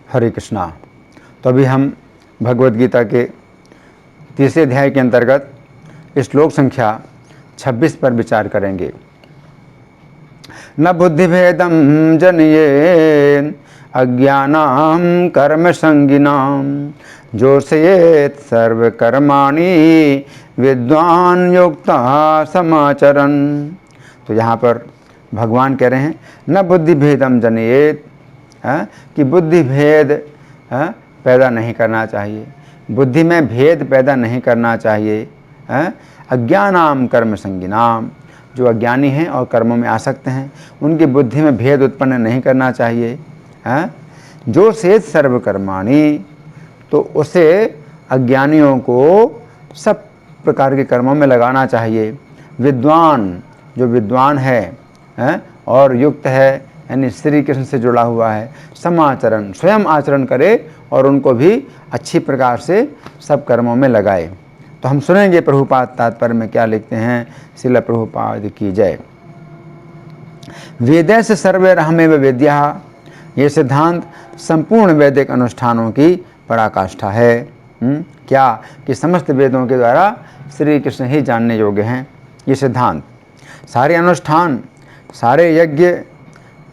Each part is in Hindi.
हरे कृष्णा। तो अभी हम भगवद गीता के तीसरे अध्याय के अंतर्गत श्लोक संख्या 26 पर विचार करेंगे। न बुद्धिभेदम जनयेत् अज्ञानां कर्म संगिनां जोषयेत् सर्वकर्माणि विद्वान युक्ता समाचरन्। तो यहाँ पर भगवान कह रहे हैं न बुद्धिभेदम जनयेत्, कि बुद्धि भेद पैदा नहीं करना चाहिए, बुद्धि में भेद पैदा नहीं करना चाहिए। अज्ञानाम कर्म संगिनाम, जो अज्ञानी हैं और कर्मों में आसक्त हैं उनकी बुद्धि में भेद उत्पन्न नहीं करना चाहिए। जो सेत सर्वकर्माणि, तो उसे अज्ञानियों को सब प्रकार के कर्मों में लगाना चाहिए। विद्वान, जो विद्वान है और युक्त है, यानी श्री कृष्ण से जुड़ा हुआ है, समाचरण, स्वयं आचरण करे और उनको भी अच्छी प्रकार से सब कर्मों में लगाए। तो हम सुनेंगे प्रभुपाद तात्पर्य में क्या लिखते हैं। श्रील प्रभुपाद की जय। वेदैश्च सर्वैरहमेव विद्या, ये सिद्धांत संपूर्ण वैदिक अनुष्ठानों की पराकाष्ठा है। क्या कि समस्त वेदों के द्वारा श्री कृष्ण ही जानने योग्य हैं। ये सिद्धांत सारे अनुष्ठान, सारे यज्ञ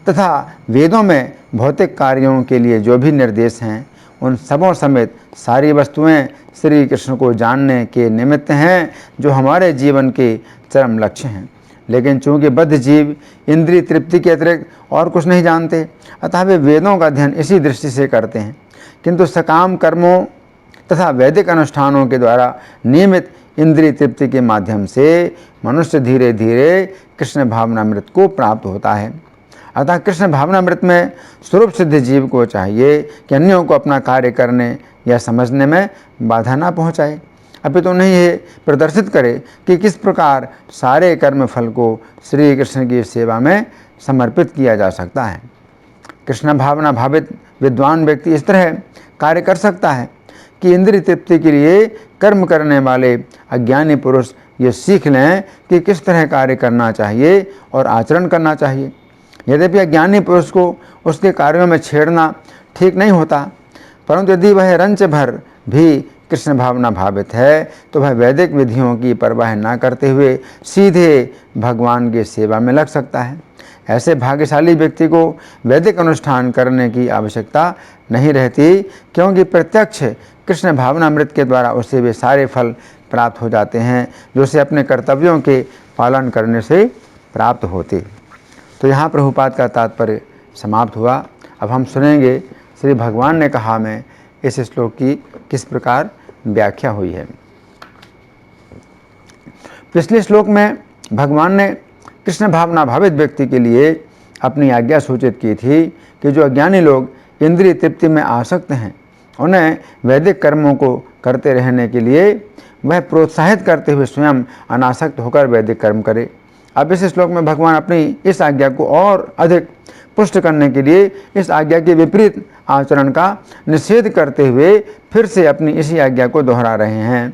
तथा वेदों में भौतिक कार्यों के लिए जो भी निर्देश हैं उन सबों समेत सारी वस्तुएं श्री कृष्ण को जानने के निमित्त हैं, जो हमारे जीवन के चरम लक्ष्य हैं। लेकिन चूंकि बद्ध जीव इंद्रिय तृप्ति के अतिरिक्त और कुछ नहीं जानते, अतः वे वेदों का अध्ययन इसी दृष्टि से करते हैं। किंतु सकाम कर्मों तथा वैदिक अनुष्ठानों के द्वारा नियमित इंद्रिय तृप्ति के माध्यम से मनुष्य धीरे धीरे कृष्ण भावनामृत को प्राप्त होता है। अतः कृष्ण भावनामृत में स्वरूप सिद्ध जीव को चाहिए कि अन्यों को अपना कार्य करने या समझने में बाधा ना पहुँचाए, अपितु उन्हें ये प्रदर्शित करे कि किस प्रकार सारे कर्म फल को श्री कृष्ण की सेवा में समर्पित किया जा सकता है। कृष्ण भावना भावित विद्वान व्यक्ति इस तरह कार्य कर सकता है कि इंद्रिय तृप्ति के लिए कर्म करने वाले अज्ञानी पुरुष ये सीख लें कि किस तरह कार्य करना चाहिए और आचरण करना चाहिए। यद्यपि अज्ञानी पुरुष को उसके कार्यों में छेड़ना ठीक नहीं होता, परंतु यदि वह रंच भर भी कृष्ण भावना भावित है तो वह वैदिक विधियों की परवाह न करते हुए सीधे भगवान की सेवा में लग सकता है। ऐसे भाग्यशाली व्यक्ति को वैदिक अनुष्ठान करने की आवश्यकता नहीं रहती, क्योंकि प्रत्यक्ष कृष्ण भावनामृत के द्वारा उसे वे सारे फल प्राप्त हो जाते हैं जो उसे अपने कर्तव्यों के पालन करने से प्राप्त होते। तो यहाँ प्रभुपाद का तात्पर्य समाप्त हुआ। अब हम सुनेंगे श्री भगवान ने कहा में इस श्लोक की किस प्रकार व्याख्या हुई है। पिछले श्लोक में भगवान ने कृष्ण भावना भावित व्यक्ति के लिए अपनी आज्ञा सूचित की थी कि जो अज्ञानी लोग इंद्रिय तृप्ति में आसक्त हैं उन्हें वैदिक कर्मों को करते रहने के लिए वह प्रोत्साहित करते हुए स्वयं अनासक्त होकर वैदिक कर्म करे। अब इस श्लोक में भगवान अपनी इस आज्ञा को और अधिक पुष्ट करने के लिए इस आज्ञा के विपरीत आचरण का निषेध करते हुए फिर से अपनी इसी आज्ञा को दोहरा रहे हैं।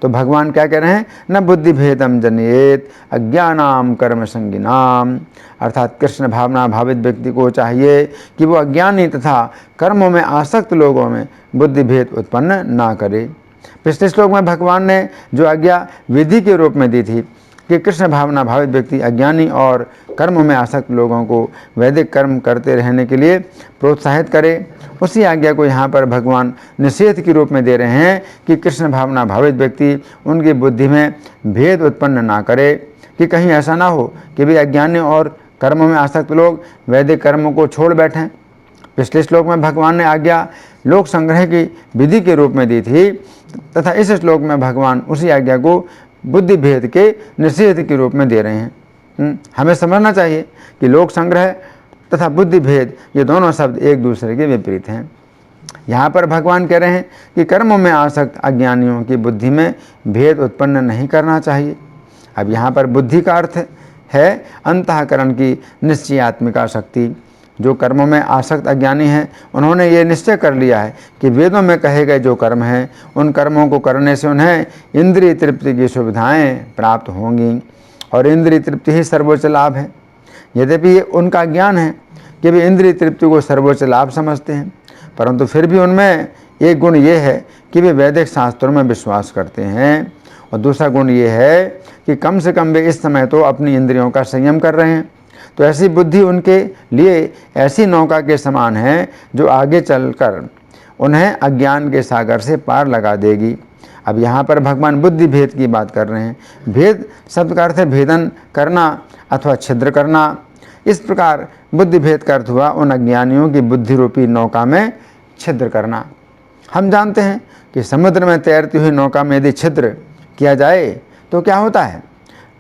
तो भगवान क्या कह रहे हैं, न बुद्धि भेदम जनयेत् अज्ञानाम कर्म संगिनाम, अर्थात कृष्ण भावना भावित व्यक्ति को चाहिए कि वो अज्ञानी तथा कर्मों में आसक्त लोगों में बुद्धि भेद उत्पन्न ना करे। पिछले श्लोक में भगवान ने जो आज्ञा विधि के रूप में दी थी कि कृष्ण भावना भावित व्यक्ति अज्ञानी और कर्म में आसक्त लोगों को वैदिक कर्म करते रहने के लिए प्रोत्साहित करे, उसी आज्ञा को यहाँ पर भगवान निषेध के रूप में दे रहे हैं कि कृष्ण भावना भावित व्यक्ति उनकी बुद्धि में भेद उत्पन्न ना करे, कि कहीं ऐसा ना हो कि वे अज्ञानी और कर्मों में आसक्त लोग वैदिक कर्मों को छोड़ बैठें। पिछले श्लोक में भगवान ने आज्ञा लोक संग्रह की विधि के रूप में दी थी तथा इस श्लोक में भगवान उसी आज्ञा को बुद्धि भेद के निषेध के रूप में दे रहे हैं। हमें समझना चाहिए कि लोक संग्रह तथा बुद्धि भेद ये दोनों शब्द एक दूसरे के विपरीत हैं। यहाँ पर भगवान कह रहे हैं कि कर्मों में आसक्त अज्ञानियों की बुद्धि में भेद उत्पन्न नहीं करना चाहिए। अब यहाँ पर बुद्धि का अर्थ है अंतःकरण की निश्चयात्मिका शक्ति। जो कर्मों में आसक्त अज्ञानी हैं उन्होंने ये निश्चय कर लिया है कि वेदों में कहे गए जो कर्म हैं उन कर्मों को करने से उन्हें इंद्रिय तृप्ति की सुविधाएं प्राप्त होंगी और इंद्रिय तृप्ति ही सर्वोच्च लाभ है। यद्यपि ये उनका ज्ञान है कि वे इंद्रिय तृप्ति को सर्वोच्च लाभ समझते हैं, परंतु फिर भी उनमें एक गुण ये है कि वे वैदिक शास्त्रों में विश्वास करते हैं, और दूसरा गुण ये है कि कम से कम वे इस समय तो अपनी इंद्रियों का संयम कर रहे हैं। तो ऐसी बुद्धि उनके लिए ऐसी नौका के समान है जो आगे चलकर उन्हें अज्ञान के सागर से पार लगा देगी। अब यहाँ पर भगवान बुद्धि भेद की बात कर रहे हैं। भेद शब्द का अर्थ है भेदन करना अथवा छिद्र करना। इस प्रकार बुद्धि भेद का अर्थ हुआ उन अज्ञानियों की बुद्धि रूपी नौका में छिद्र करना। हम जानते हैं कि समुद्र में तैरती हुई नौका में यदि छिद्र किया जाए तो क्या होता है,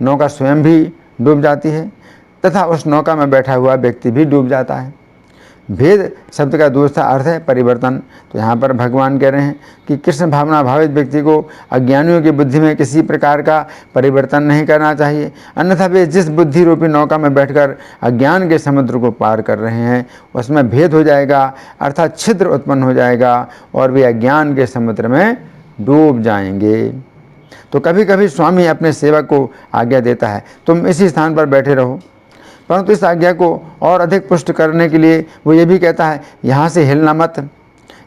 नौका स्वयं भी डूब जाती है तथा उस नौका में बैठा हुआ व्यक्ति भी डूब जाता है। भेद शब्द का दूसरा अर्थ है परिवर्तन। तो यहाँ पर भगवान कह रहे हैं कि कृष्ण भावना भावित व्यक्ति को अज्ञानियों की बुद्धि में किसी प्रकार का परिवर्तन नहीं करना चाहिए, अन्यथा वे जिस बुद्धि रूपी नौका में बैठकर अज्ञान के समुद्र को पार कर रहे हैं उसमें भेद हो जाएगा, अर्थात छिद्र उत्पन्न हो जाएगा और वे अज्ञान के समुद्र में डूब जाएंगे। तो कभी कभी स्वामी अपने सेवक को आज्ञा देता है तुम इसी स्थान पर बैठे रहो, परंतु इस आज्ञा को और अधिक पुष्ट करने के लिए वो ये भी कहता है यहाँ से हिलना मत।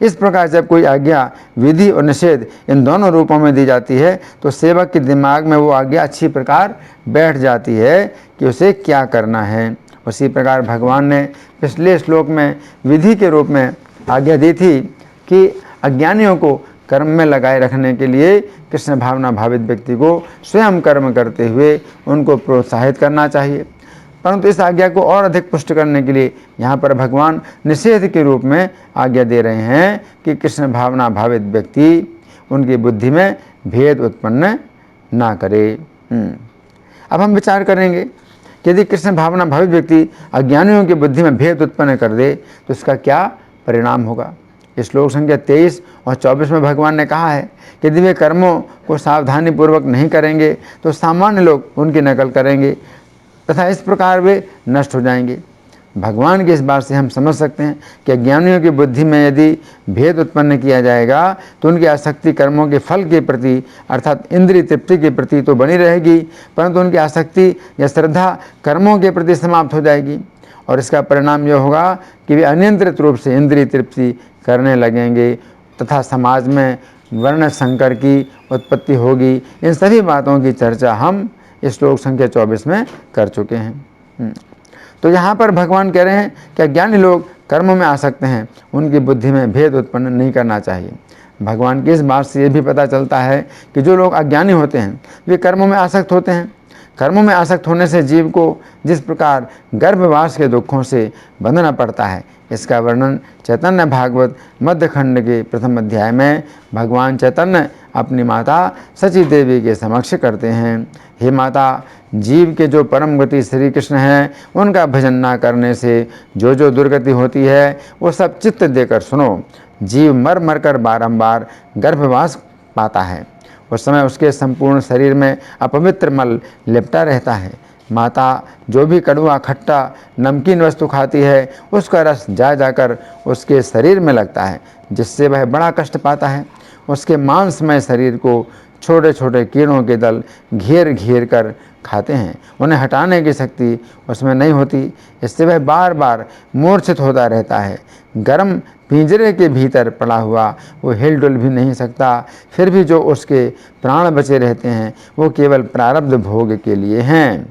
इस प्रकार जब कोई आज्ञा विधि और निषेध इन दोनों रूपों में दी जाती है तो सेवक के दिमाग में वो आज्ञा अच्छी प्रकार बैठ जाती है कि उसे क्या करना है। उसी प्रकार भगवान ने पिछले श्लोक में विधि के रूप में आज्ञा दी थी कि अज्ञानियों को कर्म में लगाए रखने के लिए कृष्ण भावना भावित व्यक्ति को स्वयं कर्म करते हुए उनको प्रोत्साहित करना चाहिए, परंतु इस आज्ञा को और अधिक पुष्ट करने के लिए यहाँ पर भगवान निषेध के रूप में आज्ञा दे रहे हैं कि कृष्ण भावना भावित व्यक्ति उनकी बुद्धि में भेद उत्पन्न ना करे। अब हम विचार करेंगे कि यदि कृष्ण भावना भावित व्यक्ति अज्ञानियों की बुद्धि में भेद उत्पन्न कर दे तो इसका क्या परिणाम होगा। श्लोक संख्या 23 और 24 में भगवान ने कहा है कि यदि वे कर्मों को सावधानी पूर्वक नहीं करेंगे तो सामान्य लोग उनकी नकल करेंगे तथा इस प्रकार वे नष्ट हो जाएंगे। भगवान की इस बात से हम समझ सकते हैं कि अज्ञानियों की बुद्धि में यदि भेद उत्पन्न किया जाएगा तो उनकी आसक्ति कर्मों के फल के प्रति अर्थात इंद्रिय तृप्ति के प्रति तो बनी रहेगी, परंतु उनकी आसक्ति या श्रद्धा कर्मों के प्रति समाप्त हो जाएगी और इसका परिणाम यह होगा कि वे अनियंत्रित रूप से इंद्रिय तृप्ति करने लगेंगे तथा समाज में वर्ण संकर की उत्पत्ति होगी। इन सभी बातों की चर्चा हम इस श्लोक संख्या 24 में कर चुके हैं। तो यहाँ पर भगवान कह रहे हैं कि अज्ञानी लोग कर्म में आसक्त हैं, उनकी बुद्धि में भेद उत्पन्न नहीं करना चाहिए। भगवान की इस बात से ये भी पता चलता है कि जो लोग अज्ञानी होते हैं वे कर्मों में आसक्त होते हैं। कर्मों में आसक्त होने से जीव को जिस प्रकार गर्भवास के दुखों से बंधना पड़ता है इसका वर्णन चैतन्य भागवत मध्य खंड के प्रथम अध्याय में भगवान चैतन्य अपनी माता सची देवी के समक्ष करते हैं। हे माता, जीव के जो परम गति श्री कृष्ण हैं उनका भजन न करने से जो जो दुर्गति होती है वो सब चित्त देकर सुनो। जीव मर मर कर बारम्बार गर्भवास पाता है, उस समय उसके संपूर्ण शरीर में अपवित्र मल लिपटा रहता है। माता जो भी कड़वा खट्टा नमकीन वस्तु खाती है उसका रस जा जाकर उसके शरीर में लगता है, जिससे वह बड़ा कष्ट पाता है। उसके मांसमय शरीर को छोटे छोटे कीड़ों के दल घेर घेर कर खाते हैं, उन्हें हटाने की शक्ति उसमें नहीं होती, इससे वह बार बार मूर्छित होता रहता है। गर्म पिंजरे के भीतर पड़ा हुआ वो हिल डुल भी नहीं सकता, फिर भी जो उसके प्राण बचे रहते हैं वो केवल प्रारब्ध भोग के लिए हैं।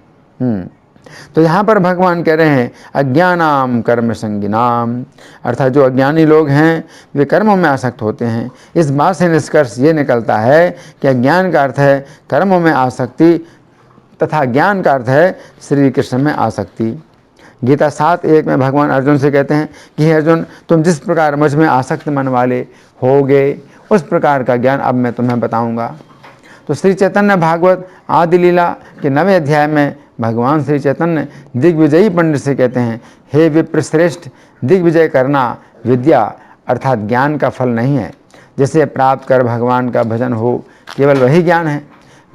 तो यहाँ पर भगवान कह रहे हैं अज्ञानाम कर्म संगिनाम, अर्थात जो अज्ञानी लोग हैं वे कर्मों में आसक्त होते हैं। इस बात से निष्कर्ष ये निकलता है कि अज्ञान का अर्थ है कर्मों में आसक्ति तथा ज्ञान का अर्थ है श्री कृष्ण में आसक्ति। गीता 7:1 में भगवान अर्जुन से कहते हैं कि हे अर्जुन, तुम जिस प्रकार मुझ में आसक्त मन वाले होगे उस प्रकार का ज्ञान अब मैं तुम्हें बताऊंगा। तो श्री चैतन्य भागवत आदि लीला के 9वें अध्याय में भगवान श्री चैतन्य दिग्विजयी पंडित से कहते हैं, हे विप्रश्रेष्ठ, दिग्विजय करना विद्या अर्थात ज्ञान का फल नहीं है, जिसे प्राप्त कर भगवान का भजन हो केवल वही ज्ञान है।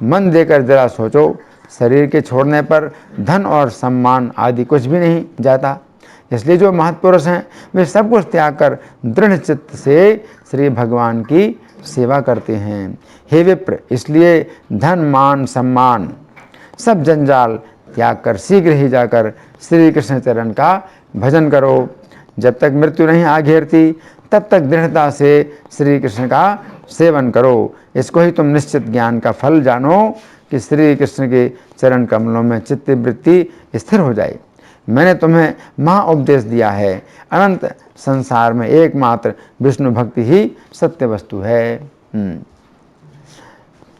मन देकर जरा सोचो, शरीर के छोड़ने पर धन और सम्मान आदि कुछ भी नहीं जाता। इसलिए जो महत्पुरुष हैं वे सब कुछ त्याग कर दृढ़ चित्त से श्री भगवान की सेवा करते हैं। हे विप्र, इसलिए धन मान सम्मान सब जंजाल त्याग कर शीघ्र ही जाकर श्री कृष्ण चरण का भजन करो। जब तक मृत्यु नहीं आ घेरती तब तक दृढ़ता से श्री कृष्ण का सेवन करो। इसको ही तुम निश्चित ज्ञान का फल जानो कि श्री कृष्ण के चरण कमलों में चित्तवृत्ति स्थिर हो जाए। मैंने तुम्हें महाउपदेश दिया है, अनंत संसार में एकमात्र विष्णु भक्ति ही सत्य वस्तु है।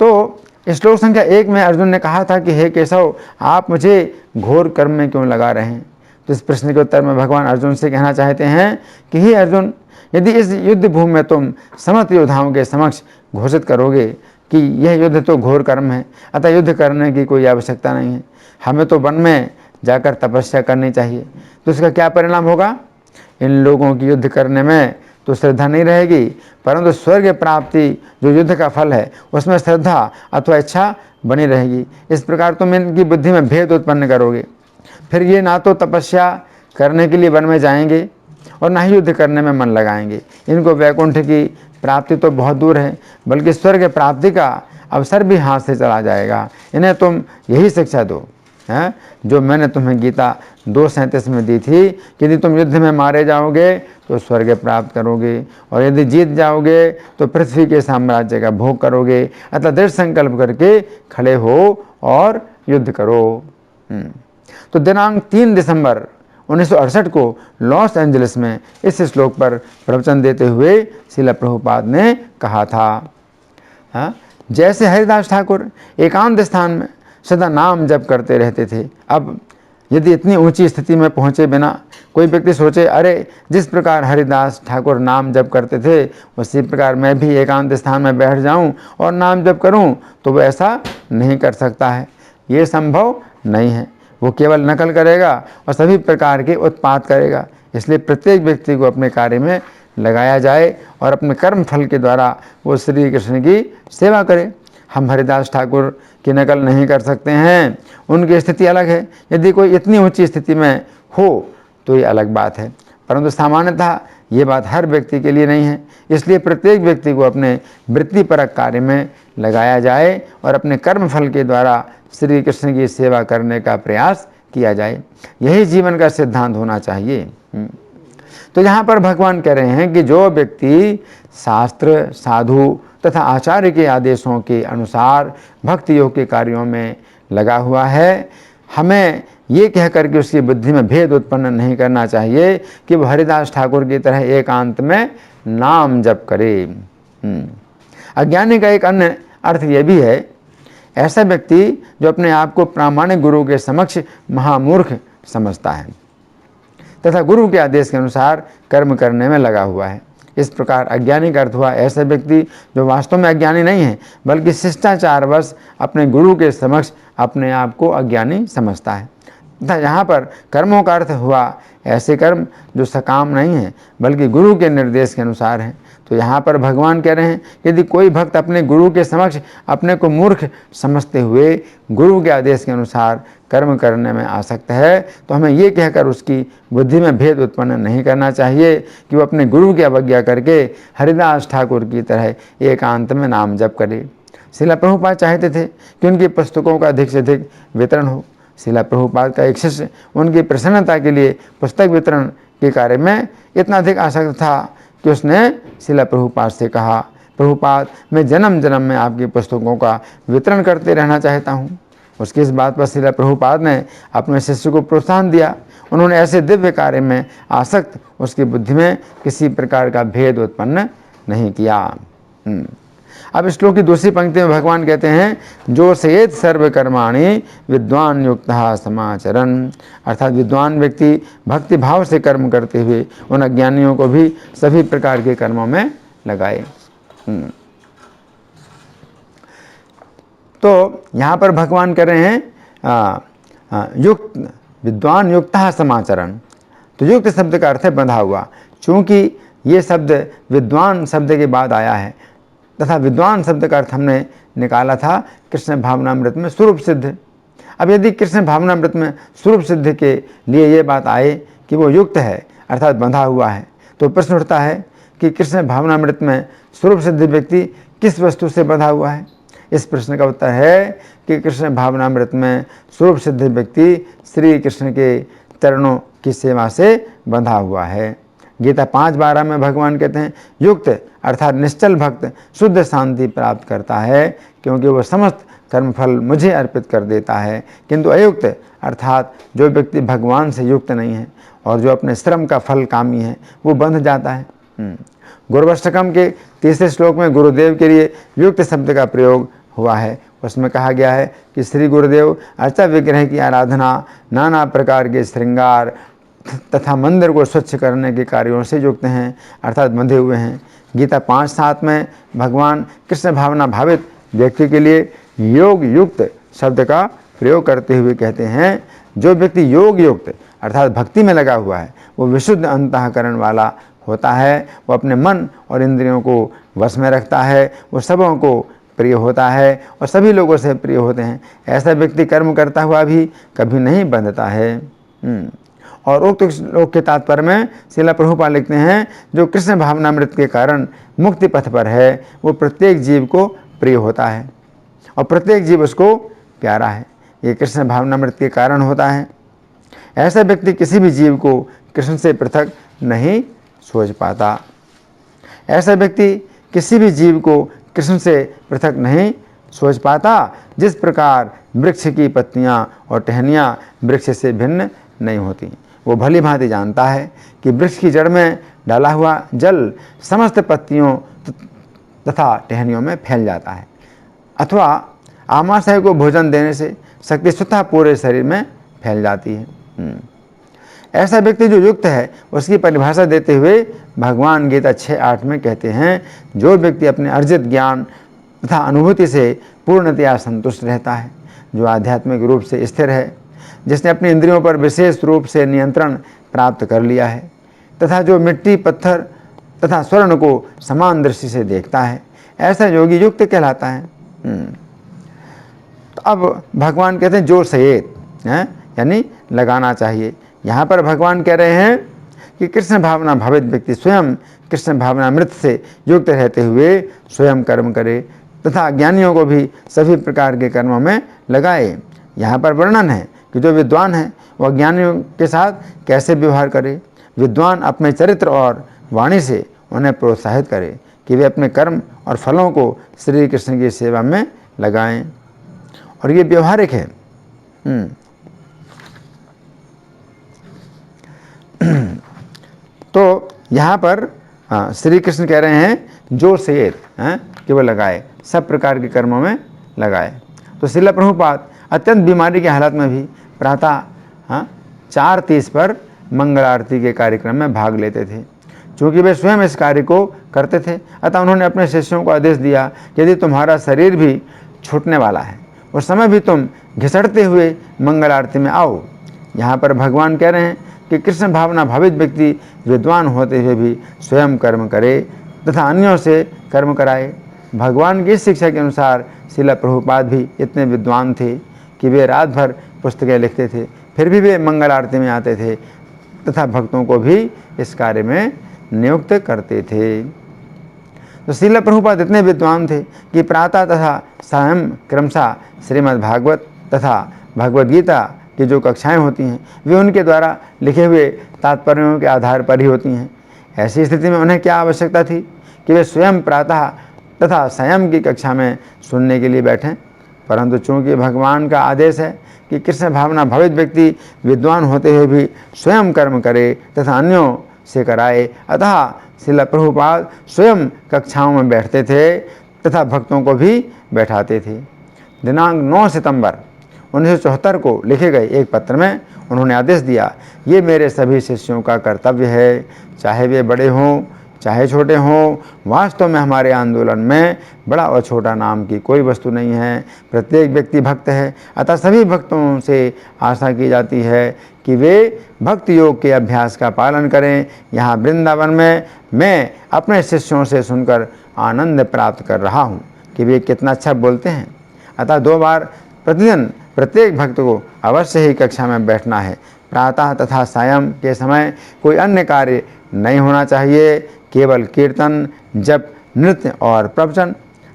तो श्लोक संख्या 1 में अर्जुन ने कहा था कि हे केशव, आप मुझे घोर कर्म में क्यों लगा रहे हैं। तो इस प्रश्न के उत्तर में भगवान अर्जुन से कहना चाहते हैं कि हे अर्जुन, यदि इस युद्ध भूमि में तुम समस्त योद्धाओं के समक्ष घोषित करोगे कि यह युद्ध तो घोर कर्म है, अतः युद्ध करने की कोई आवश्यकता नहीं है, हमें तो वन में जाकर तपस्या करनी चाहिए, तो इसका क्या परिणाम होगा। इन लोगों की युद्ध करने में तो श्रद्धा नहीं रहेगी, परंतु स्वर्ग प्राप्ति जो युद्ध का फल है उसमें श्रद्धा अथवा इच्छा बनी रहेगी। इस प्रकार तुम इनकी बुद्धि में भेद उत्पन्न करोगे। फिर ये ना तो तपस्या करने के लिए वन में जाएंगे और ना ही युद्ध करने में मन लगाएंगे। इनको वैकुंठ की प्राप्ति तो बहुत दूर है, बल्कि स्वर्ग प्राप्ति का अवसर भी हाथ से चला जाएगा। इन्हें तुम यही शिक्षा दो हैं जो मैंने तुम्हें गीता 2:37 में दी थी कि यदि तुम युद्ध में मारे जाओगे तो स्वर्ग प्राप्त करोगे, और यदि जीत जाओगे तो पृथ्वी के साम्राज्य का भोग करोगे। अतः दृढ़ संकल्प करके खड़े हो और युद्ध करो। तो दिनांक 3 दिसंबर 1968 को लॉस एंजलिस में इस श्लोक पर प्रवचन देते हुए श्रील प्रभुपाद ने कहा था, जैसे हरिदास ठाकुर एकांत स्थान में सदा नाम जप करते रहते थे, अब यदि इतनी ऊंची स्थिति में पहुंचे बिना कोई व्यक्ति सोचे, अरे जिस प्रकार हरिदास ठाकुर नाम जप करते थे उसी प्रकार मैं भी एकांत स्थान में बैठ जाऊं और नाम जप करूं, तो वो ऐसा नहीं कर सकता है। ये संभव नहीं है। वो केवल नकल करेगा और सभी प्रकार के उत्पात करेगा। इसलिए प्रत्येक व्यक्ति को अपने कार्य में लगाया जाए और अपने कर्म फल के द्वारा वो श्री कृष्ण की सेवा करे। हम हरिदास ठाकुर की नकल नहीं कर सकते हैं, उनकी स्थिति अलग है। यदि कोई इतनी ऊंची स्थिति में हो तो ये अलग बात है, परंतु सामान्यतः ये बात हर व्यक्ति के लिए नहीं है। इसलिए प्रत्येक व्यक्ति को अपने वृत्तिपरक कार्य में लगाया जाए और अपने कर्म फल के द्वारा श्री कृष्ण की सेवा करने का प्रयास किया जाए। यही जीवन का सिद्धांत होना चाहिए। तो यहाँ पर भगवान कह रहे हैं कि जो व्यक्ति शास्त्र, साधु तथा आचार्य के आदेशों के अनुसार भक्ति योग के कार्यों में लगा हुआ है, हमें ये कहकर के उसकी बुद्धि में भेद उत्पन्न नहीं करना चाहिए कि वह हरिदास ठाकुर की तरह एकांत में नाम जप करे। अज्ञानी का एक अन्य अर्थ यह भी है, ऐसा व्यक्ति जो अपने आप को प्रामाणिक गुरु के समक्ष महामूर्ख समझता है तथा गुरु के आदेश के अनुसार कर्म करने में लगा हुआ है। इस प्रकार अज्ञानी का अर्थ हुआ ऐसा व्यक्ति जो वास्तव में अज्ञानी नहीं है, बल्कि शिष्टाचारवश अपने गुरु के समक्ष अपने आप को अज्ञानी समझता है। तथा यहाँ पर कर्मों का अर्थ हुआ ऐसे कर्म जो सकाम नहीं है, बल्कि गुरु के निर्देश के अनुसार हैं। तो यहाँ पर भगवान कह रहे हैं यदि कोई भक्त अपने गुरु के समक्ष अपने को मूर्ख समझते हुए गुरु के आदेश के अनुसार कर्म करने में आसक्त है, तो हमें ये कहकर उसकी बुद्धि में भेद उत्पन्न नहीं करना चाहिए कि वो अपने गुरु की अवज्ञा करके हरिदास ठाकुर की तरह एकांत में नाम जप करे। श्रील प्रभुपाद चाहते थे कि उनकी पुस्तकों का अधिक से अधिक वितरण हो। श्रील प्रभुपाद का एक शिष्य उनकी प्रसन्नता के लिए पुस्तक वितरण के कार्य में इतना अधिक आसक्त था कि उसने श्रील प्रभुपाद से कहा, प्रभुपाद मैं जन्म जन्म में आपकी पुस्तकों का वितरण करते रहना चाहता हूँ। उसकी इस बात पर श्रील प्रभुपाद ने अपने शिष्य को प्रोत्साहन दिया। उन्होंने ऐसे दिव्य कार्य में आसक्त उसकी बुद्धि में किसी प्रकार का भेद उत्पन्न नहीं किया। अब इस श्लोक की दूसरी पंक्ति में भगवान कहते हैं जो सेत सर्वकर्माणि विद्वान युक्तः समाचरन्, अर्थात विद्वान व्यक्ति भक्ति भाव से कर्म करते हुए उन अज्ञानियों को भी सभी प्रकार के कर्मों में लगाए। तो यहाँ पर भगवान कह रहे हैं युक्त विद्वान युक्तः समाचरन्। तो युक्त शब्द का अर्थ है बंधा हुआ। चूँकि ये शब्द विद्वान शब्द के बाद आया है तथा विद्वान शब्द का अर्थ हमने निकाला था कृष्ण भावनामृत में स्वरूप सिद्ध। अब यदि कृष्ण भावनामृत में स्वरूप सिद्ध के लिए ये बात आए कि वो युक्त है अर्थात बंधा हुआ है, तो प्रश्न उठता है कि कृष्ण भावनामृत में स्वरूप सिद्ध व्यक्ति किस वस्तु से बंधा हुआ है। इस प्रश्न का उत्तर है कि कृष्ण भावनामृत में स्वरूप सिद्ध व्यक्ति श्री कृष्ण के चरणों की सेवा से बंधा हुआ है। गीता 5:12 में भगवान कहते हैं, युक्त अर्थात निश्चल भक्त शुद्ध शांति प्राप्त करता है, क्योंकि वह समस्त कर्मफल मुझे अर्पित कर देता है। किंतु अयुक्त अर्थात जो व्यक्ति भगवान से युक्त नहीं है और जो अपने श्रम का फल कामी है, वो बंध जाता है। गुरुवष्टकम के 3रे श्लोक में गुरुदेव के लिए युक्त शब्द का प्रयोग हुआ है। उसमें कहा गया है कि श्री गुरुदेव अर्चा विग्रह की आराधना, नाना प्रकार के श्रृंगार तथा मंदिर को स्वच्छ करने के कार्यों से युक्त हैं, अर्थात बंधे हुए हैं। गीता 5:7 में भगवान कृष्ण भावना भावित व्यक्ति के लिए योग युक्त शब्द का प्रयोग करते हुए कहते हैं, जो व्यक्ति योग युक्त अर्थात भक्ति में लगा हुआ है, वो विशुद्ध अंतःकरण वाला होता है। वो अपने मन और इंद्रियों को वश में रखता है, वो सबों को प्रिय होता है और सभी लोगों से प्रिय होते हैं। ऐसा व्यक्ति कर्म करता हुआ भी कभी नहीं बंधता है। और उक्त श्लोक के तात्पर्य में श्रील प्रभुपाद लिखते हैं, जो कृष्ण भावनामृत के कारण मुक्ति पथ पर है, वो प्रत्येक जीव को प्रिय होता है और प्रत्येक जीव उसको प्यारा है। ये कृष्ण भावनामृत के कारण होता है। ऐसा व्यक्ति किसी भी जीव को कृष्ण से पृथक नहीं सोच पाता। ऐसा व्यक्ति किसी भी जीव को कृष्ण से पृथक नहीं सोच पाता। जिस प्रकार वृक्ष की पत्तियां और टहनियां वृक्ष से भिन्न नहीं होती, वो भली भांति जानता है कि वृक्ष की जड़ में डाला हुआ जल समस्त पत्तियों तथा टहनियों में फैल जाता है, अथवा आमाशय को भोजन देने से शक्ति स्वतः पूरे शरीर में फैल जाती है। ऐसा व्यक्ति जो युक्त है, उसकी परिभाषा देते हुए भगवान गीता 6:8 में कहते हैं, जो व्यक्ति अपने अर्जित ज्ञान तथा अनुभूति से पूर्णतया संतुष्ट रहता है, जो आध्यात्मिक रूप से स्थिर है, जिसने अपनी इंद्रियों पर विशेष रूप से नियंत्रण प्राप्त कर लिया है, तथा जो मिट्टी, पत्थर तथा स्वर्ण को समान दृष्टि से देखता है, ऐसा योगी युक्त कहलाता है। तो अब भगवान कहते हैं जोर सहित, यानी लगाना चाहिए। यहाँ पर भगवान कह रहे हैं कि कृष्ण भावना भावित व्यक्ति स्वयं कृष्ण भावनामृत से युक्त रहते हुए स्वयं कर्म करे तथा ज्ञानियों को भी सभी प्रकार के कर्मों में लगाए। यहाँ पर वर्णन है कि जो विद्वान है वह ज्ञानियों के साथ कैसे व्यवहार करे। विद्वान अपने चरित्र और वाणी से उन्हें प्रोत्साहित करे कि वे अपने कर्म और फलों को श्री कृष्ण की सेवा में लगाएं। और ये व्यवहारिक है। तो यहाँ पर श्री कृष्ण कह रहे हैं जोर से ये कि वो लगाए, सब प्रकार के कर्मों में लगाए। तो श्रील प्रभुपाद अत्यंत बीमारी की हालत में भी प्रातः 4:30 पर मंगल आरती के कार्यक्रम में भाग लेते थे। चूँकि वे स्वयं इस कार्य को करते थे, अतः उन्होंने अपने शिष्यों को आदेश दिया, यदि तुम्हारा शरीर भी छूटने वाला है, उस समय भी तुम घिसटते हुए मंगल आरती में आओ। यहाँ पर भगवान कह रहे हैं कि कृष्ण भावना भावित व्यक्ति विद्वान होते हुए भी स्वयं कर्म करे तथा अन्यों से कर्म कराए। भगवान की शिक्षा के अनुसार श्रील प्रभुपाद भी इतने विद्वान थे कि वे रात भर पुस्तकें लिखते थे, फिर भी वे मंगल आरती में आते थे तथा भक्तों को भी इस कार्य में नियुक्त करते थे। तो श्रील प्रभुपाद इतने विद्वान थे कि प्रातः तथा सायं क्रमशः श्रीमद् भागवत तथा भगवद गीता की जो कक्षाएं होती हैं, वे उनके द्वारा लिखे हुए तात्पर्यों के आधार पर ही होती हैं। ऐसी स्थिति में उन्हें क्या आवश्यकता थी कि वे स्वयं प्रातः तथा स्वयं की कक्षा में सुनने के लिए बैठें, परंतु चूँकि भगवान का आदेश है कि कृष्ण भावना भावित व्यक्ति विद्वान होते हुए भी स्वयं कर्म करे तथा अन्यों से कराए, अतः श्रील प्रभुपाद स्वयं कक्षाओं में बैठते थे तथा भक्तों को भी बैठाते थे। दिनांक 9 सितंबर 1974 को लिखे गए एक पत्र में उन्होंने आदेश दिया, ये मेरे सभी शिष्यों का कर्तव्य है, चाहे वे बड़े हों चाहे छोटे हों। वास्तव में हमारे आंदोलन में बड़ा और छोटा नाम की कोई वस्तु नहीं है। प्रत्येक व्यक्ति भक्त है, अतः सभी भक्तों से आशा की जाती है कि वे भक्ति योग के अभ्यास का पालन करें। यहाँ वृंदावन में मैं अपने शिष्यों से सुनकर आनंद प्राप्त कर रहा हूँ कि वे कितना अच्छा बोलते हैं। अतः 2 बार प्रतिदिन प्रत्येक भक्त को अवश्य ही कक्षा में बैठना है। प्रातः तथा सायं के समय कोई अन्य कार्य नहीं होना चाहिए, केवल कीर्तन, जप, नृत्य और प्रवचन।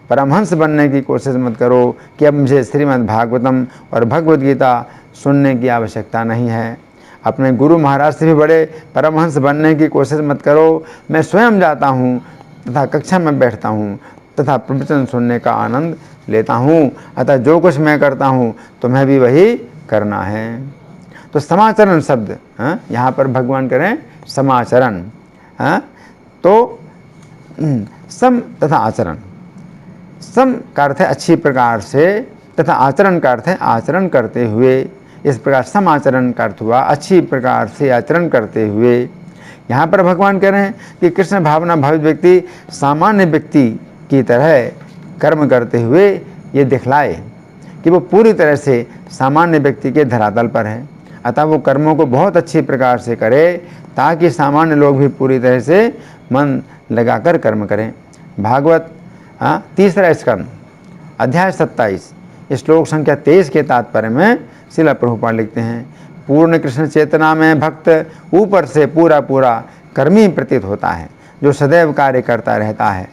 परमहंस बनने की कोशिश मत करो कि अब मुझे श्रीमद् भागवतम और भगवद गीता सुनने की आवश्यकता नहीं है। अपने गुरु महाराज से भी बड़े परमहंस बनने की कोशिश मत करो। मैं स्वयं जाता हूँ तथा कक्षा में बैठता हूँ तथा प्रवचन सुनने का आनंद लेता हूँ, अतः जो कुछ मैं करता हूँ तुम्हें भी वही करना है। तो समाचरण शब्द यहाँ पर भगवान करें समाचरण। तो सम तथा आचरण, सम का अर्थ है अच्छी प्रकार से, तथा आचरण का अर्थ है आचरण करते हुए। इस प्रकार समाचरण का अर्थ हुआ अच्छी प्रकार से आचरण करते हुए। यहाँ पर भगवान कह रहे हैं कि कृष्ण भावना भावित व्यक्ति सामान्य व्यक्ति की तरह कर्म करते हुए ये दिखलाए कि वो पूरी तरह से सामान्य व्यक्ति के धरातल पर है, अतः वो कर्मों को बहुत अच्छी प्रकार से करे ताकि सामान्य लोग भी पूरी तरह से मन लगाकर कर्म करें। भागवत 3रा स्कंद अध्याय 27 श्लोक संख्या 23 के तात्पर्य में श्रील प्रभुपाद लिखते हैं, पूर्ण कृष्ण चेतना में भक्त ऊपर से पूरा पूरा कर्मी प्रतीत होता है जो सदैव कार्य करता रहता है।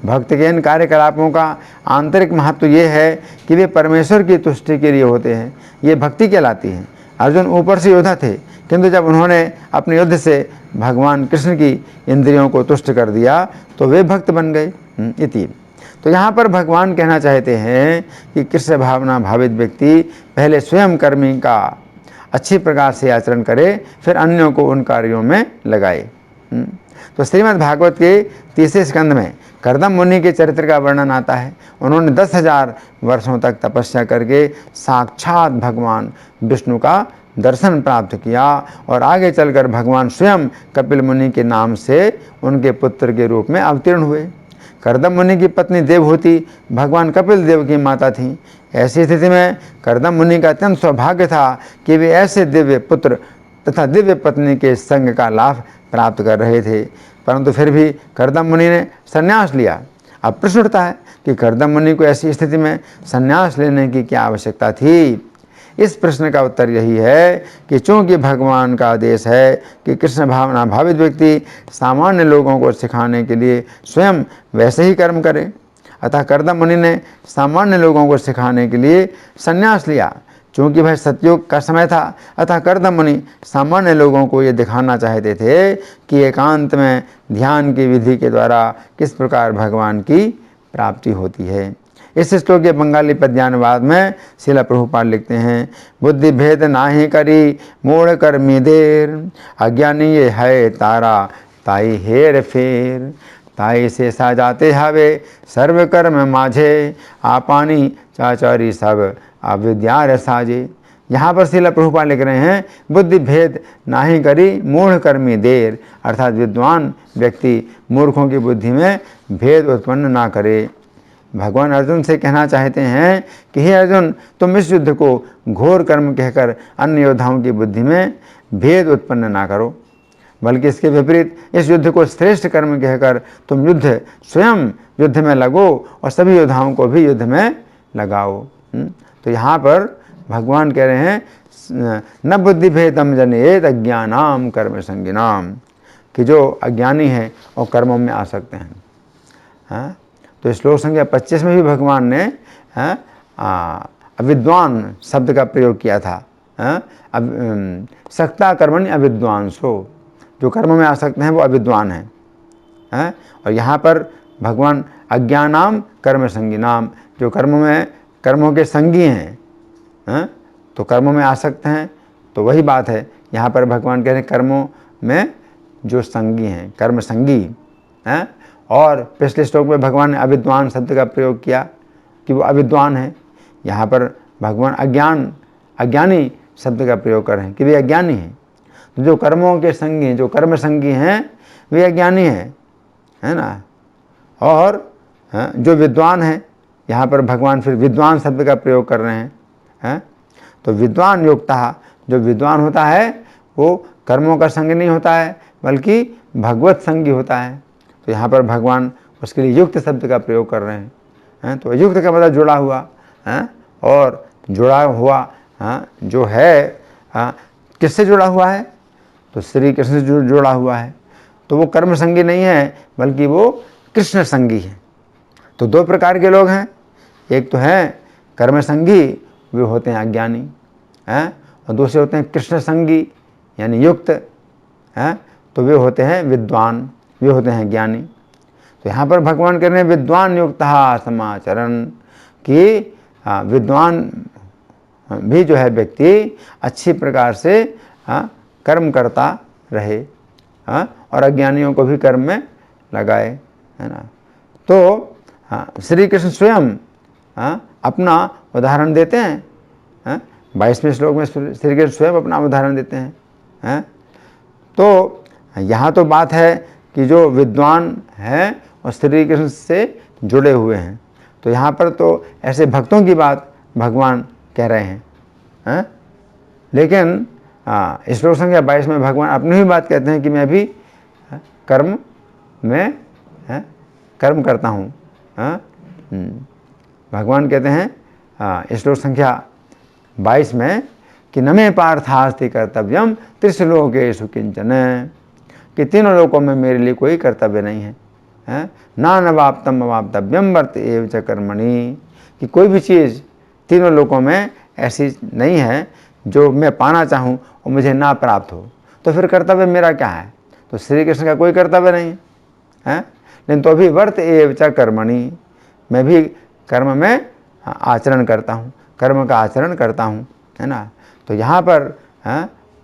भक्त के इन कार्यकलापों का आंतरिक महत्व ये है कि वे परमेश्वर की तुष्टि के लिए होते हैं, ये भक्ति कहलाती है। अर्जुन ऊपर से योद्धा थे, किंतु जब उन्होंने अपने युद्ध से भगवान कृष्ण की इंद्रियों को तुष्ट कर दिया तो वे भक्त बन गए। इति। तो यहाँ पर भगवान कहना चाहते हैं कि कृष्ण भावना भावित व्यक्ति पहले स्वयं कर्मी का अच्छी प्रकार से आचरण करे, फिर अन्यों को उन कार्यों में लगाए। तो श्रीमद् भागवत के 3 स्कंद में कर्दम मुनि के चरित्र का वर्णन आता है। उन्होंने 10,000 वर्षों तक तपस्या करके साक्षात भगवान विष्णु का दर्शन प्राप्त किया और आगे चलकर भगवान स्वयं कपिल मुनि के नाम से उनके पुत्र के रूप में अवतीर्ण हुए। कर्दम मुनि की पत्नी देवहूति भगवान कपिल देव की माता थी। ऐसी स्थिति में कर्दम मुनि का अत्यंत सौभाग्य था कि वे ऐसे दिव्य पुत्र तथा दिव्य पत्नी के संग का लाभ प्राप्त कर रहे थे, परंतु फिर भी कर्दम मुनि ने संन्यास लिया। अब प्रश्न उठता है कि कर्दम मुनि को ऐसी स्थिति में संन्यास लेने की क्या आवश्यकता थी। इस प्रश्न का उत्तर यही है कि चूंकि भगवान का आदेश है कि कृष्ण भावना भावित व्यक्ति सामान्य लोगों को सिखाने के लिए स्वयं वैसे ही कर्म करे, अतः कर्दम मुनि ने सामान्य लोगों को सिखाने के लिए संन्यास लिया। चूँकि वह सतयुग का समय था, अतः कर्दम मुनि सामान्य लोगों को ये दिखाना चाहते थे कि एकांत में ध्यान की विधि के द्वारा किस प्रकार भगवान की प्राप्ति होती है। इस श्लोक के बंगाली पद्यानुवाद में श्रील प्रभुपाद लिखते हैं, बुद्धि भेद नाहि करी मोड़ कर्मी देर, अज्ञानी ये है तारा ताई हेर फेर, ताई से साजाते हवे सर्व कर्म माझे, आपानी चाचारी सब अविद्या साजे। यहाँ पर श्रील प्रभुपाद लिख रहे हैं, बुद्धि भेद नाहि करी मूढ़ कर्मी देर, अर्थात विद्वान व्यक्ति मूर्खों की बुद्धि में भेद उत्पन्न ना करे। भगवान अर्जुन से कहना चाहते हैं कि हे अर्जुन, तुम इस युद्ध को घोर कर्म कहकर अन्य योद्धाओं की बुद्धि में भेद उत्पन्न ना करो, बल्कि इसके विपरीत इस युद्ध को श्रेष्ठ कर्म कहकर तुम स्वयं युद्ध में लगो और सभी योद्धाओं को भी युद्ध में लगाओ। तो यहाँ पर भगवान कह रहे हैं, न बुद्धि भेदम जनेत अज्ञानाम कर्म संगिनाम, कि जो अज्ञानी है और कर्मों में आ सकते हैं। तो श्लोक संख्या 25 में भी भगवान ने अविद्वान शब्द का प्रयोग किया था। अब सक्ता कर्मणि अविद्वांसो, जो कर्म में आ सकते हैं वो अविद्वान हैं। और यहाँ पर भगवान अज्ञानाम कर्म संगिनाम, जो कर्मों के संगी हैं, तो कर्मों में आ सकते हैं, तो वही बात है। यहाँ पर भगवान कह रहे हैं कर्मों में जो संगी हैं, कर्म संगी हैं। और पिछले श्लोक में भगवान ने अविद्वान शब्द का प्रयोग किया कि वो अविद्वान है। यहाँ पर भगवान अज्ञानी शब्द का प्रयोग कर रहे हैं कि वे अज्ञानी हैं। तो जो कर्मों के संगी, जो कर्म संगी हैं, वे अज्ञानी हैं, है ना। और जो विद्वान हैं, यहाँ पर भगवान फिर विद्वान शब्द का प्रयोग कर रहे हैं। तो विद्वान युक्ता, जो विद्वान होता है वो कर्मों का संग नहीं होता है बल्कि भगवत संगी होता है। तो यहाँ पर भगवान उसके लिए युक्त शब्द का प्रयोग कर रहे हैं। तो युक्त का मतलब जुड़ा हुआ, और जुड़ा हुआ जो है किससे जुड़ा हुआ है, तो श्री कृष्ण से जुड़ा हुआ है। तो वो कर्म संगी नहीं है बल्कि वो कृष्ण संगी है। तो दो प्रकार के लोग हैं, एक तो हैं कर्म संगी, वे होते हैं अज्ञानी, और दूसरे होते हैं कृष्ण संगी, यानी युक्त हैं, तो वे होते हैं विद्वान, वे होते हैं ज्ञानी। तो यहाँ पर भगवान कह रहे हैं विद्वान युक्त समाचरण, कि विद्वान भी जो है व्यक्ति अच्छी प्रकार से कर्म करता रहे और अज्ञानियों को भी कर्म में लगाए, है ना। तो श्री कृष्ण स्वयं अपना उदाहरण देते हैं, 22वें श्लोक में श्री कृष्ण स्वयं अपना उदाहरण देते हैं। तो यहाँ तो बात है कि जो विद्वान हैं और श्री कृष्ण से जुड़े हुए हैं, तो यहाँ पर तो ऐसे भक्तों की बात भगवान कह रहे हैं। लेकिन श्लोक संख्या 22 में भगवान अपनी ही बात कहते हैं कि मैं भी कर्म में कर्म करता हूँ। भगवान कहते हैं श्लोक संख्या 22 में कि न मे पार्थास्ति कर्तव्यम त्रिशलोकेषु किंचन, कि तीनों लोकों में मेरे लिए कोई कर्तव्य नहीं है। ना नवाप्तम अवाप्तव्यम वर्त एव च कर्मणि, कि कोई भी चीज़ तीनों लोकों में ऐसी नहीं है जो मैं पाना चाहूँ और मुझे ना प्राप्त हो, तो फिर कर्तव्य मेरा क्या है। तो श्री कृष्ण का कोई कर्तव्य नहीं है, लेकिन तो भी वर्त एव च कर्मणि, मैं भी कर्म में आचरण करता हूँ, कर्म का आचरण करता हूँ, है ना। तो यहाँ पर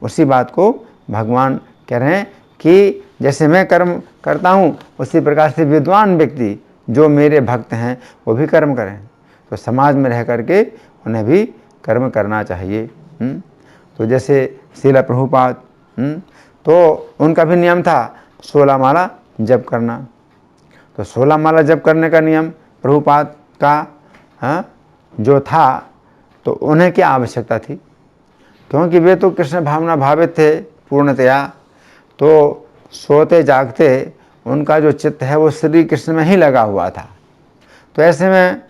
उसी बात को भगवान कह रहे हैं कि जैसे मैं कर्म करता हूँ उसी प्रकार से विद्वान व्यक्ति जो मेरे भक्त हैं वो भी कर्म करें। तो समाज में रह करके उन्हें भी कर्म करना चाहिए। तो जैसे श्रील प्रभुपाद, तो उनका भी नियम था 16 माला जप करना। तो 16 माला जप करने का नियम प्रभुपाद का जो था, तो उन्हें क्या आवश्यकता थी, क्योंकि वे तो कृष्ण भावना भावित थे पूर्णतया। तो सोते जागते उनका जो चित्त है वो श्री कृष्ण में ही लगा हुआ था। तो ऐसे में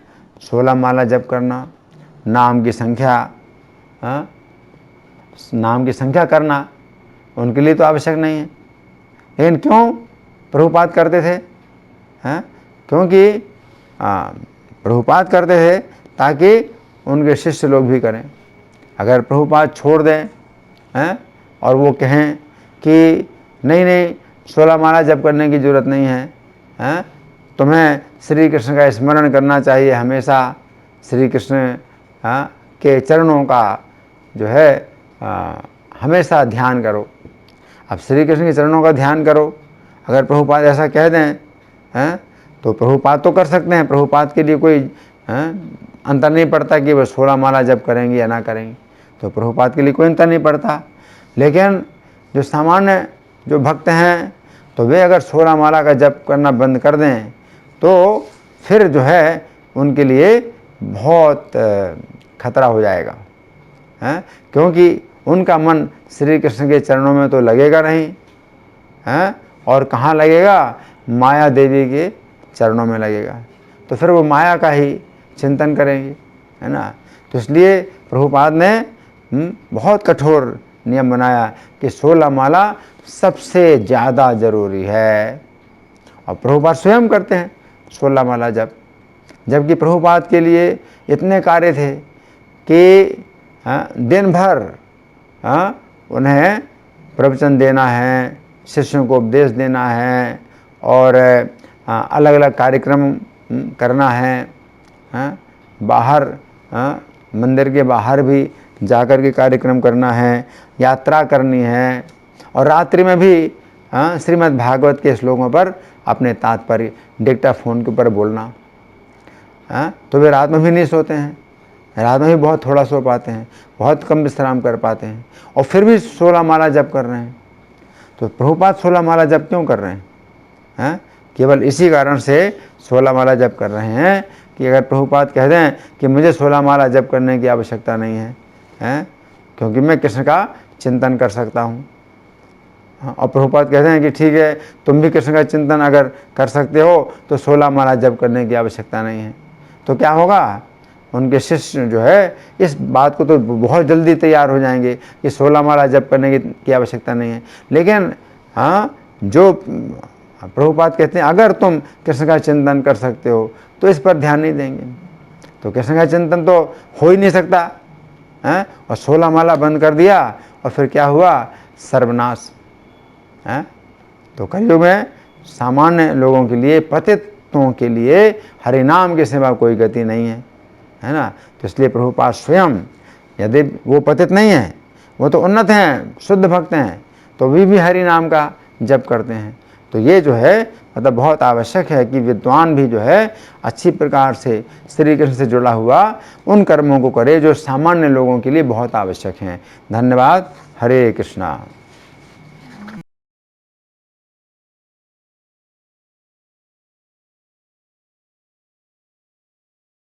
16 माला जप करना, नाम की संख्या करना उनके लिए तो आवश्यक नहीं है। लेकिन क्यों प्रभुपाद करते थे? क्योंकि प्रभुपाद करते थे ताकि उनके शिष्य लोग भी करें। अगर प्रभुपाद छोड़ दें और वो कहें कि नहीं 16 माला जप करने की ज़रूरत नहीं है, तुम्हें श्री कृष्ण का स्मरण करना चाहिए, हमेशा श्री कृष्ण के चरणों का जो है हमेशा ध्यान करो। अब श्री कृष्ण के चरणों का ध्यान करो, अगर प्रभुपाद ऐसा कह दें तो प्रभुपाद तो कर सकते हैं, प्रभुपाद के लिए कोई अंतर नहीं पड़ता कि वह 16 माला जप करेंगे या ना करेंगे, तो प्रभुपाद के लिए कोई अंतर नहीं पड़ता। लेकिन जो सामान्य जो भक्त हैं, तो वे अगर 16 माला का जप करना बंद कर दें तो फिर जो है उनके लिए बहुत खतरा हो जाएगा, क्योंकि उनका मन श्री कृष्ण के चरणों में तो लगेगा नहीं, और कहाँ लगेगा, माया देवी के चरणों में लगेगा। तो फिर वो माया का ही चिंतन करेंगे, है ना। तो इसलिए प्रभुपाद ने बहुत कठोर नियम बनाया कि 16 माला सबसे ज़्यादा ज़रूरी है। और प्रभुपाद स्वयं करते हैं 16 माला जप, जबकि प्रभुपाद के लिए इतने कार्य थे कि दिन भर उन्हें प्रवचन देना है, शिष्यों को उपदेश देना है, और अलग अलग कार्यक्रम करना है, बाहर मंदिर के बाहर भी जाकर के कार्यक्रम करना है, यात्रा करनी है, और रात्रि में भी श्रीमद् भागवत के श्लोकों पर अपने तात्पर्य डिक्टाफोन के ऊपर बोलना। तो वे रात में भी नहीं सोते हैं, रात में भी बहुत थोड़ा सो पाते हैं, बहुत कम विश्राम कर पाते हैं, और फिर भी 16 माला जप कर रहे हैं। तो प्रभुपाद 16 माला जप क्यों कर रहे हैं? केवल इसी कारण से 16 माला जप कर रहे हैं कि अगर प्रभुपाद कह दें कि मुझे 16 माला जप करने की आवश्यकता नहीं है, क्योंकि मैं कृष्ण का चिंतन कर सकता हूँ। और प्रभुपाद कहते हैं कि ठीक है, तुम भी कृष्ण का चिंतन अगर कर सकते हो तो 16 माला जप करने की आवश्यकता नहीं है। तो क्या होगा, उनके शिष्य जो है इस बात को तो बहुत जल्दी तैयार हो जाएंगे कि 16 माला जप करने की आवश्यकता नहीं है। लेकिन जो प्रभुपाद कहते हैं अगर तुम कृष्ण का चिंतन कर सकते हो तो इस पर ध्यान नहीं देंगे। तो कृष्ण का चिंतन तो हो ही नहीं सकता, और 16 माला बंद कर दिया, और फिर क्या हुआ सर्वनाश है। तो कलयुग में सामान्य लोगों के लिए, पतितों के लिए हरि नाम के सिवा कोई गति नहीं है ना। तो इसलिए प्रभुपाद स्वयं, यदि वो पतित नहीं है, वो तो उन्नत हैं, शुद्ध भक्त हैं, तो वे भी हरि नाम का जप करते हैं। तो ये जो है मतलब बहुत आवश्यक है कि विद्वान भी जो है अच्छी प्रकार से श्री कृष्ण से जुड़ा हुआ उन कर्मों को करे जो सामान्य लोगों के लिए बहुत आवश्यक हैं। धन्यवाद। हरे कृष्णा।